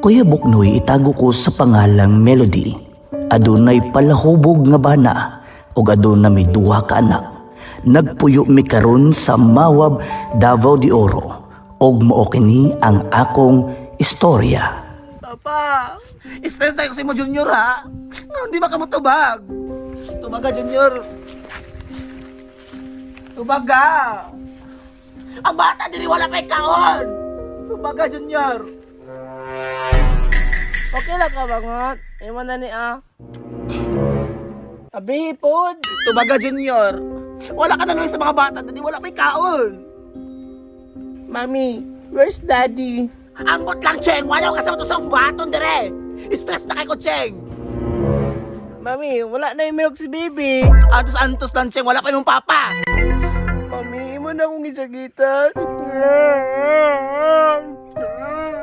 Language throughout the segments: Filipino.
Kuya Buknoy itago ko sa pangalang Melody. Adunay palahubog nga bana ug aduna may duha ka anak. Nagpuyo mi karon sa Mawab, Davao de Oro ug mao kini ang akong istorya. Papa, stress tayo kasi mo Junior ha. Hindi makamutubag. Tubaga Junior. Tubaga. Ang bata diri wala pa'y kaon. Tubaga Junior. Okay lang ka bangot. Iwan na ni Abi pod. Tubaga Junior. Wala ka na sa mga bata diri wala pa'y kaon. Mami, where's daddy? Ambot lang Cheng, wala ka sa sa baton dire. Stress na kay ko Cheng. Mami, wala na yung milk si baby. Antos lang Cheng, wala pa yung papa. Mami, imo na akong isagitan.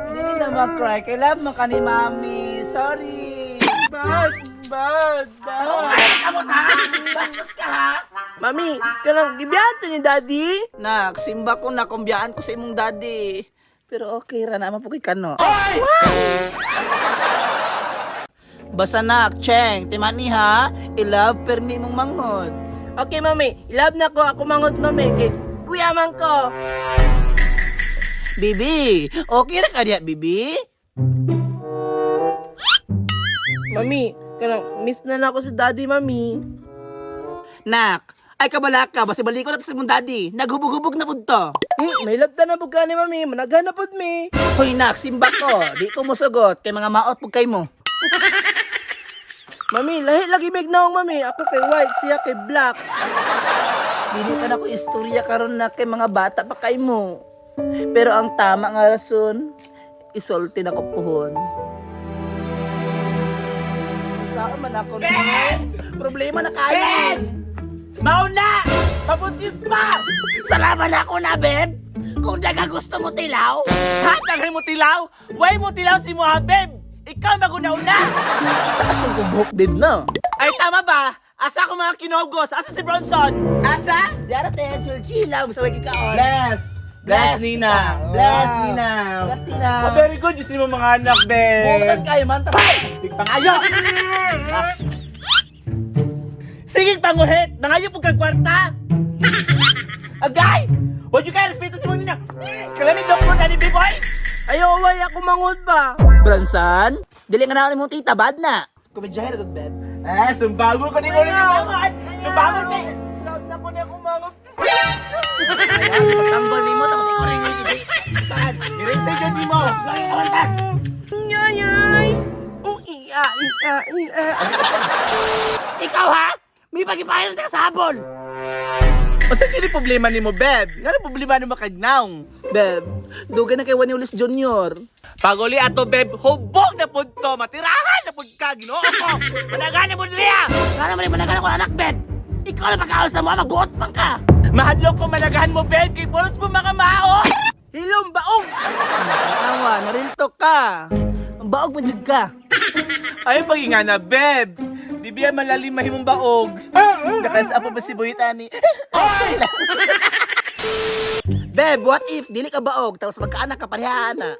Hindi na mag-cry. Kailan mo ka ni Mami. Sorry. Bad. Oh, ay, kamot ha? Bastos ka ha? Mami, kanang gibiyante ni daddy? Nak, simba ko na kumbiyaan ko sa imong daddy. Pero okay ra naman po kay kano. Basta nak, Cheng, timani ha? I-love permi mong manghod. Okay, mami. Ilab na ko. Ako mangot, mami. Kay kuya man ko. Bibi, okay ra ka diya, Bibi? Mami, kanang miss na ako si daddy, mami. Nak, ay kabala ka, basi balik ko na sa imong daddy. Naghubog-hubog na pud to. May labda na buka ni mami. Managhan na pod mi. Hoy nak, simba ko. Di ko musugot kay mga maot pug kay mo. Mami, lahi lagi mignaong mami. Ako kay white, siya kay black. Dili ka na ko istorya karon na kay mga bata pa kay mo. Pero ang tama nga rason, isulti na ko puhon. Saan man ako Ben! Problema na kayo! Mauna! Pabuntis pa! Salamat ako na, Beb! Kung daga gusto mo tilaw, ha? Dagay mo tilaw? Way mo tilaw si mo, ha, Beb! Ikaw magunauna! Takas yung kubuhok, Beb, no? Ay, tama ba? Asa ako mga kinogos? Asa si Bronson? Asa? Diara tayo, chill-chill Basta wagi ka on. Bless Nina. Bless Nina. Bless Nina. Oh, very good. Diyos mo mga anak, Bukan Ben. kayo, man. Tapay! Sige, pangayo. Sige, panguhit! Nangayo po kang kwarta! Agay! Huwag yung kaya respeto si Muna! Kalamig doktor na ni B-Boy! Ayaw, way ako mangot ba? Bronson, dili nga na mong tita, bad na! Kumidyahe na good bed. Sumbago ko ni ko rin yung mga. Sumbago na Love na ko niya kumangot. Tanggol ni mo, tapos ikaw rin yung ibig. Saan? I-raise yun di mo. Lagi kawantas! Yayay! Iya. Ikaw ha? May pagipayan na sa habol! Basta sino problema ni mo, Beb? Ano problema ni mo kagnaong? Beb, dugay na kay Waniulis Junior. Paguli ato, Beb, hubog na po to. Matirahan na po ka, ginoo ko. Managana mo niya. Nga naman yung managalan ko anak, Beb! Ikaw na pagkaon sa mga magbuot pang ka! Mahadlok ko managahan mo, Beb. Kay puros mo mga mao. Hilom baong! Awa, narintok ka! Ang baog mo jud ka! Ay, paginga na, Beb. Di biya malalim mahimong baog. Nakasa pa ba si Boytani? Beb, what if dili ka baog tapos magkaanak ka parehaan na?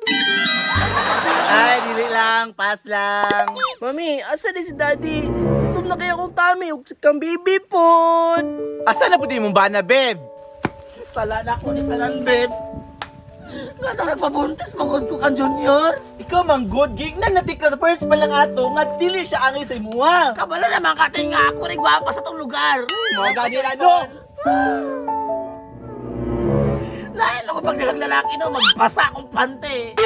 Ay, dili lang. Pass lang. Mami, asa di si daddy? Gutom na kaya akong tummy. Ug kang baby pod. Asa na po di mong bana, Beb? Sala na ko ni tanan, Beb. Nga na nagpabuntis, mangod ko kang Junior. Ikaw mang good gig na natik ka sa first pa lang ato nga dili siya angay sa imuha. Kabala naman kating nga ako rin gwapa sa tong lugar. Mga ganyan ano? Lahat ako pag nilang lalaki no, magpasa akong pante.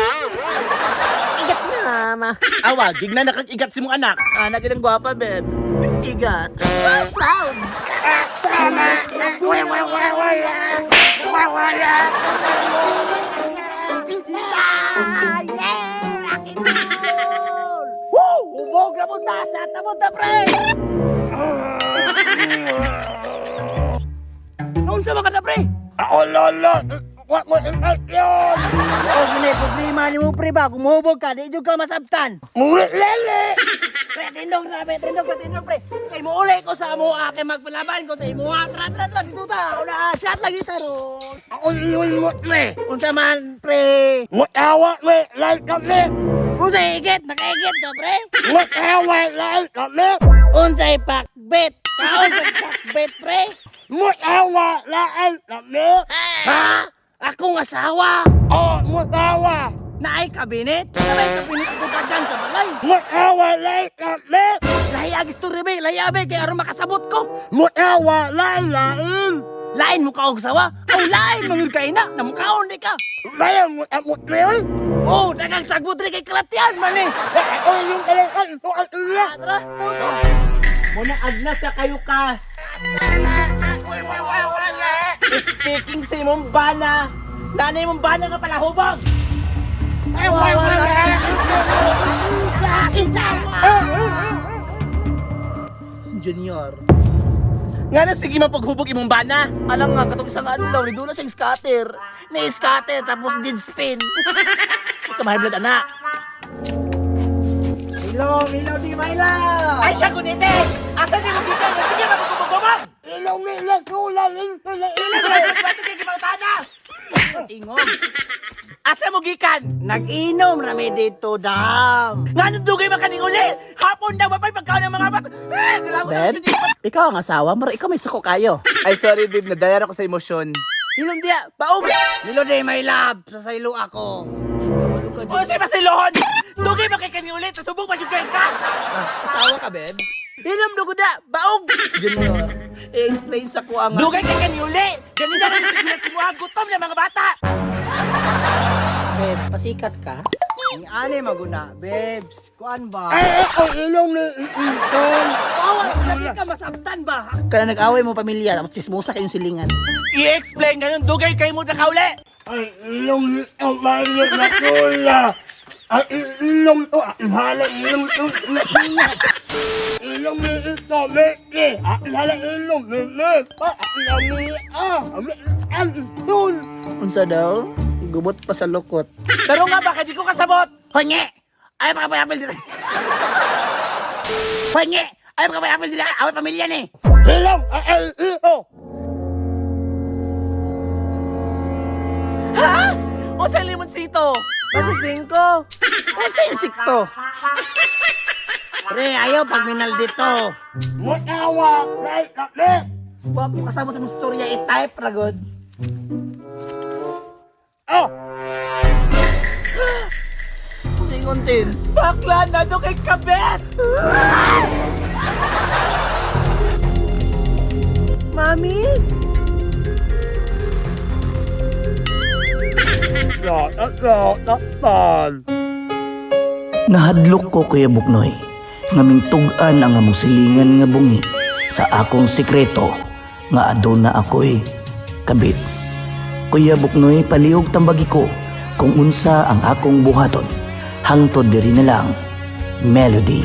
Igat na, ma. Awa, gig na nakag-igat si mong anak. Anak ng gwapa, Beb. Igat. Proud. Woo! Ubog na punta sa tapunta, pre! Noon sa mga na, pre! Ako lolo! What mo infection? Oh, ginay, problema ni mo, pre ba? Kung mahubog ka, di ka masabtan. Ngulit lele! Pre, tindog na, pre, tindog, pre. Kay mo uli ko sa amo, kay magpalaban ko sa imo. Tra, dito ta. Una, shot lagi ta ron. Ako liwin mo, le! Unsa man, pre. Ngut awat, le! Like ka, le! Unsay higit? Nakaigit ka, pre? Mutaway lang kami. Unsay pakbet? Kaon sa pakbet, pre? Mutaway lang kami. Ha? Akong asawa? Oh, mutawa. Naay kabinet? Sabay kabinet ako dagan sa balay. Mutaway lang kami. Lahi agis to rebe, lahi abe, kaya aron makasabot ko. Mutaway lang lain. Lain mo ka og sawa? O lain mangir ka ina, namukaon di ka. Bayan mo ang mutaway. Oh, dagang sagbot rin kay kalatian man eh. Ako yung kalakan ito ang iya. Atra, tuto. Muna agnas na kayo ka. Speaking sa imong bana. Nanay mong bana nga pala hubog. Junior. Nga na sige mapaghubog imong bana. Alang nga, katong isang ano daw, nidula siyang scatter. Na-scatter, tapos did spin. Ito mahal blood, anak. Ilaw di mailaw. Ay siya gunite. Asa di mo kita? Sige mapaghubog. Ilaw nila kulalin. Ba't kay gibautana? Ingong. Asa mo gikan? Nag-inom na may dito, dam. Nga nung dugay makaning uli. Hapon daw mapay pagkaon ng mga bata. Beb, ikaw ang asawa, mara ikaw may suko kayo. Ay sorry babe, nadayar ako sa emosyon. Inom diya, baog. Nilo day my love, sa saylo ako. O si Basilohon! Dugay makikani ulit, subong pa yung ka! Asawa ka, Beb? Inom do da, baog. Junior, i-explain sa ko ang... Dugay kay kani uli! Ganina na nasigilat si mga gutom ng mga bata! Beb, pasikat ka? Ni ane maguna, Bebs. Kuan ba? Ako ilaw ni iton. Awa, lagi ka masabtan ba? Kaya nag-away mo pamilya, tapos chismosa kayong silingan. I-explain ganun, dugay kayo mo na kauli! Ay ilaw ni Amalia na kula. Ay ilaw to. Ang hala ilaw to. Ilaw ni ito, Meki. Ang hala ilaw ni Meki. Ilaw ni ang tun. Unsa daw? Gubot pa sa lukot. Pero nga baka di ko kasabot! Honye! Ay, pakapayapil dila. Honye! Ay, pakapayapil dila. Away pamilya ni. Ilaw ay ito. Ha? O sa limonsito? Kasi 5. Ano sa insikto? Pre, ayaw pag minal dito. Mutawa kay kami. Huwag mo kasama sa mong storya, i-type ragod. Oh! Kunting-kunting. Bakla na do kay kabet! Mami? Nahadlok ko Kuya Buknoy, ngaming tug-an ang among silingan nga bungi sa akong sikreto nga aduna ako'y kabit. Kuya Buknoy, palihog tambagi ko kung unsa ang akong buhaton. Hangtod diri na lang, Melody.